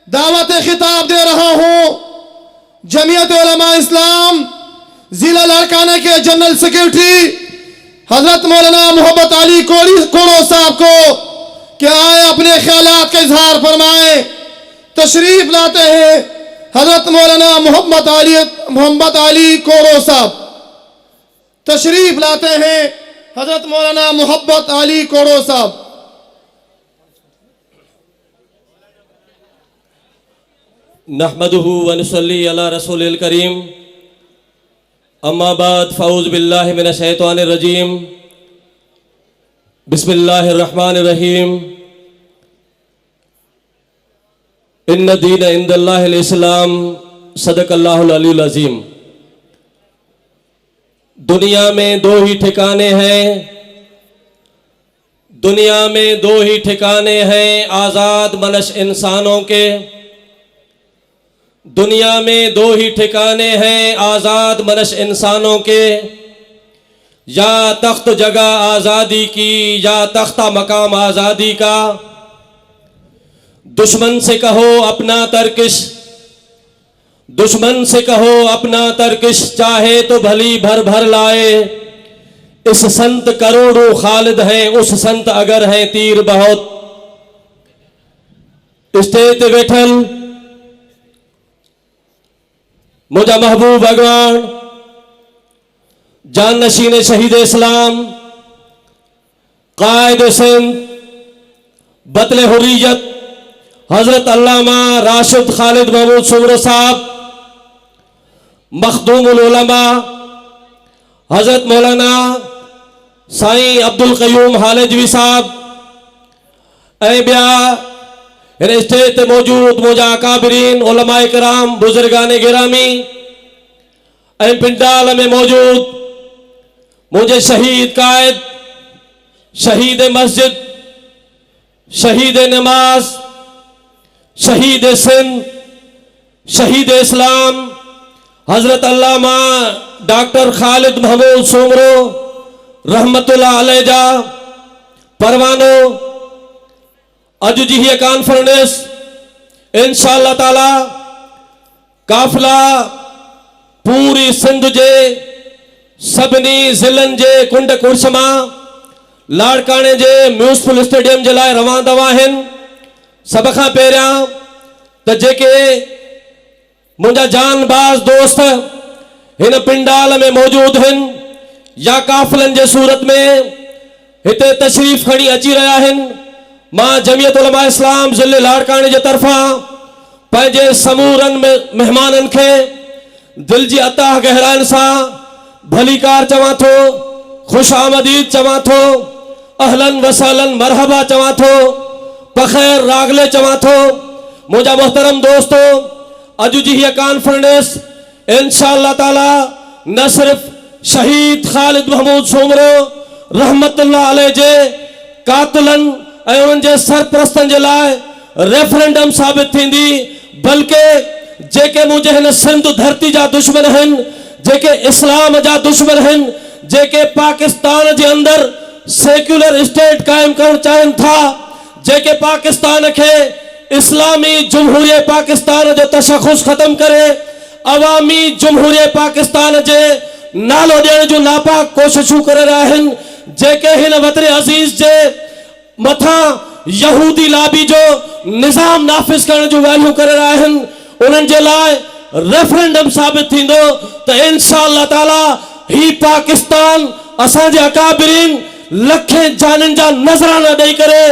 दावत खिताब दे रहा हूं जमीयत उलमा इस्लाम जिला लाड़काना के जनरल सेक्रेटरी हजरत मौलाना मोहब्बत अली कोड़ो साहब को कि आए अपने ख्यालात का इजहार फरमाएं। तशरीफ लाते हैं हजरत मौलाना मोहम्मद अली कोड़ो साहब। तशरीफ लाते हैं हजरत मौलाना मोहब्बत अली कोड़ो साहब। नहमदुहु व नुसल्ली अला रसूलिल करीम अम्मा बाद फ़ऊज़ बिल्लाहि मिनश शैतानिर रजीम बिस्मिल्लाहिर रहमानिर रहीम इन्न दीन इंदल्लाहिल इस्लाम सदक़ल्लाहुल अलीयुल अज़ीम। दुनिया में दो ही ठिकाने हैं, दुनिया में दो ही ठिकाने हैं आज़ाद मनश इंसानों के। दुनिया में दो ही ठिकाने हैं आज़ाद मनश इंसानों के, या तख्त जगह आज़ादी की या तख्ता मकाम आज़ादी का। दुश्मन से कहो अपना तरकिश, दुश्मन से कहो अपना तरकिश, चाहे तो भली भर भर लाए। इस संत करोड़ों खालिद हैं, उस संत अगर हैं तीर बहुत। स्टेज बैठल मुझा महबूब भगवान जान नशीन शहीद इस्लाम कायद सिंध बतले हुर्रियत हजरत अल्लामा राशिद खालिद महमूद सुमरो साहब, मखदूमुल उलमा हजरत मौलाना साईं अब्दुल क़य्यूम हालिजवी साहब, ऐ ब्या स्टेज ते मौजूद मुझा अकाबिरीन उलमाए कराम बुजुर्गाने गिरामी, ऐं पिंडाल में मौजूद मुझे शहीद कायद, शहीद मस्जिद, शहीद नमाज, शहीद सिंध, शहीद इस्लाम हजरत अल्लामा डॉक्टर खालिद महमूद सुमरो रहमतुल्लाह अलैह जा परवानो। अज जी ये कॉन्फ्रेंस इंशाअल्लाह ताला काफिला पूरी सिंध जे सभिनी ज़िलनि जे कुंड कुर्शमा लाड़काने जे म्यूनिसिपल स्टेडियम जे लाइ रवां दवा आहिनि। सब खां पहिरियां त जेके मुंहिंजा जानबाज़ दोस्त हिन पिंडाल में मौजूद आहिनि या काफ़िलनि जे सूरत में हिते तशरीफ़ खणी अची रहिया आहिनि, मां जमीयत उलमा इस्लाम ज़िले लाड़काने जे तरफ़ां पंहिंजे समूरनि मेहमाननि खे दिल जी अताह गहराइनि सां भलीकार चवां थो, ख़ुश आमदीद चवां थो, अहलन वसहलन मरहबा चवां थो, बख़ैर रागले चवां थो। मुंहिंजा मोहतरम दोस्तो, अॼु जी हीअ कॉन्फ्रेंस इंशाअल्लाह ताला न सिर्फ़ शहीद खालिद महमूद सुमरो रहमतुल्लाह अलैह जे कातिलनि ऐं उन्हनि जे सरप्रस्तनि जे लाइ रेफरेंडम साबित थींदी, बल्कि जेके मुंहिंजे हिन सिंध धरती जा दुश्मन आहिनि, जेके इस्लाम जा दुश्मन आहिनि, जेके पाकिस्तान जे अंदर सेक्युलर स्टेट कायम करणु चाहिनि था, जेके पाकिस्तान के इस्लामी जमहूरिया पाकिस्तान जो तशख़ुस खत्म करे अवामी जमहूरिया पाकिस्तान जे नालो ॾियण जो नापाक कोशिशूं करे रहिया आहिनि, जेके हिन वतन अज़ीज़ जे मथा यहूदी लाबी जो निज़ाम नाफिज करण जो वैल्यू करे रहिया आहिनि, उन्हनि जे लाइ रेफरेंडम साबित थींदो त इंशाअल्लाह ताला ही पाकिस्तान असांजे अकाबिरीन लखे जाननि जा नज़राना ॾेई करे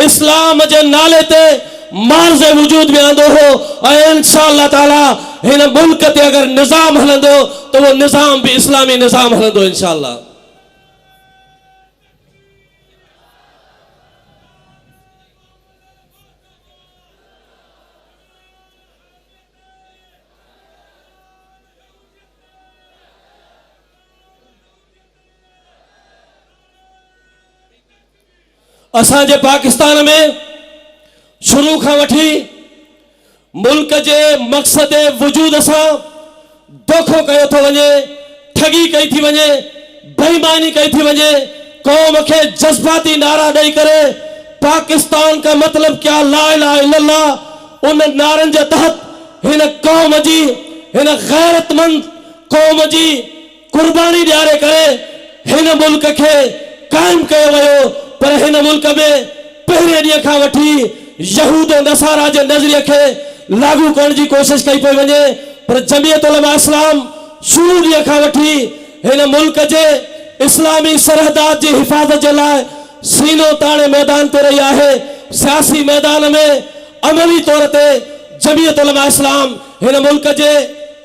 इस्लाम जे नाले ते मार्ज़ वजूद में आंदो हो। ऐं इंशाअल्लाह ताला हिन मुल्क ते अगर निज़ाम हलंदो तो वो निज़ाम भी इस्लामी निज़ाम हलंदो इंशाअल्लाह। असांजे पाकिस्तान में शुरू खां वठी मुल्क जे मक़सद वजूद सां धोखो कयो थो वञे, ठगी कई थी वञे, बेईमानी कई थी वञे, कौम के जज्बाती नारा ॾेई करे पाकिस्तान का मतलब क्या, ला इलाहा इल्लल्लाह उन नारनि जे तहत हिन क़ौम जी, हिन गैरतमंद क़ौम जी कुर्बानी ॾियारे करे हिन मुल्क खे क़ाइमु कयो वियो। पर हिन मुल्क में पहिरें ॾींहं खां वठी यहूद नसारा जे नज़रिए खे लागू करण जी कोशिश कई पई वञे। पर जमियत उलमा इस्लाम शुरू ॾींहं खां वठी हिन मुल्क जे इस्लामी सरहदात जी हिफ़ाज़त जे लाइ सीनो ताणे मैदान ते रही आहे। सियासी मैदान में अमली तौर ते जमियत उलमा इस्लाम हिन मुल्क जे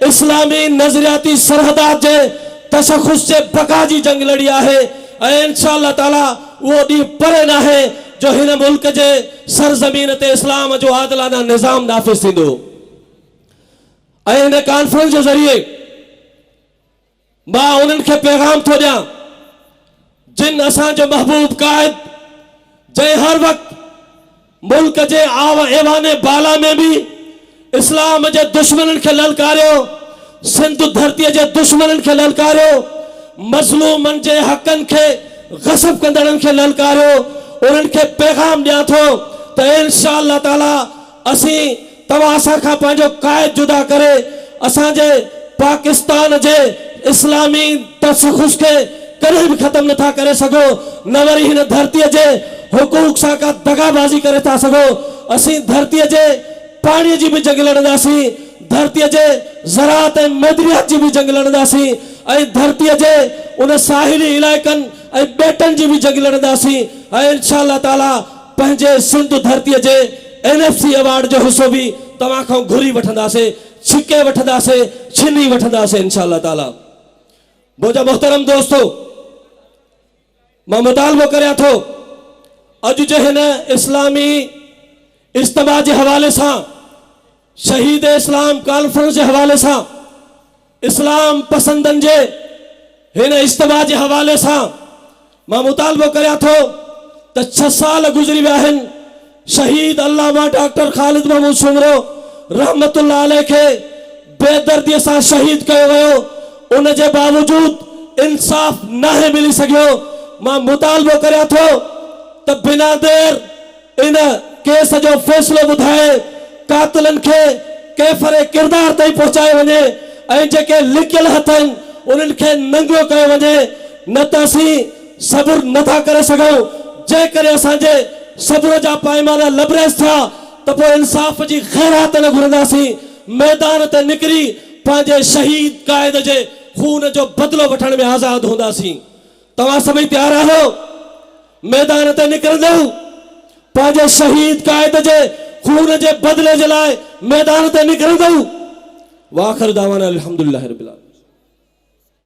इस्लामी नज़रियाती सरहदात जे तशख़ुस जे बका जी जंग लड़ी आहे। ऐं इंशाअल्लाह ताला उहो ॾींहुं परे न आहे जो हिन मुल्क जे सरज़मीन ते इस्लाम जो आदिलाना निज़ाम नाफ़िज़ थींदो। ऐं हिन कॉन्फ्रेंस जे ज़रिए मां उन्हनि खे पैगाम थो ॾियां जिन असांजो महबूब क़ाइद जंहिं हर वक़्तु मुल्क जे ऐवाने बाला में भी इस्लाम जे दुश्मननि खे ललकारियो, सिंध धरतीअ जे दुश्मननि खे ललकारियो, मज़लूमनि जे हक़नि खे गसब कंदड़नि खे ललकारियो। उन्हनि खे पैगाम ॾियां थो त इंशाअल्लाह ताला असीं तव्हां असां खां पंहिंजो क़ाइद जुदा करे असांजे पाकिस्तान जे इस्लामी तशख़ुस के कॾहिं भी खत्म नथा करे सघो, न वरी हिन धरतीअ जे हुकूक सां का दगाबाज़ी करे था सघो। असीं धरतीअ जे पाणीअ जी भी जंग लड़ंदासीं, धरतीअ जे ज़राअत ऐं मदनियात जी भी जंग लड़ंदासीं, ऐं धरतीअ जे उन साहिली इलाइक़नि ऐं ॿेटनि जी भी जंग लड़ंदासीं। ऐं इंशाअल्लाह ताला पंहिंजे सिंध धरतीअ जे NFC अवार्ड जो हिस्सो भी तव्हां खां घुरी वठंदासीं, छिके वठंदासीं, छिनी वठंदासीं इंशाअल्लाह ताला। मुंहिंजा मोहतरम दोस्तो, मां मुतालबो करियां थो अॼु जे हिन इस्लामी इज्तिमा जे हवाले सां, शहीद इस्लाम कॉन्फ्रेंस जे हवाले सां, इस्लाम पसंदनि जे हिन इज्तिमा जे हवाले सां मां मुतालबो करियां थो त 6 साल गुज़री विया आहिनि। शहीद अल्लामा डॉक्टर ख़ालिद महमूद शुमरो रहमतुल्लाह अलैह खे बेदर्दीअ सां शहीद कयो वियो। उन जे बावजूद इंसाफ नाहे मिली सघियो। मां मुतालबो करियां थो त बिना देर इन केस जो फ़ैसिलो ॿुधाए कातिलनि खे कैफ़रे किरदार ताईं पहुचाए वञे ऐं जेके लिकियल हथ आहिनि उन्हनि खे नंगो कयो वञे। न त असीं सब्र नथा करे सघूं। जेकॾहिं असांजे सब्र जा पैमाना लबरेज़ थिया त पोइ इंसाफ जी ख़ैरात न घुरंदासीं। मैदान ते निकिरी पंहिंजे शहीद क़ाइद जे खून जो बदिलो वठण में आज़ाद हूंदासीं। तव्हां सभई तयार आहियो? मैदान ते निकिरंदव पंहिंजे शहीद क़ाइद जे खून जे बदिले जे लाइ मैदान ते निकिरंदव। वाखिर दावाना अल्हम्दुलिल्लाहि रब्बिल आलमीन।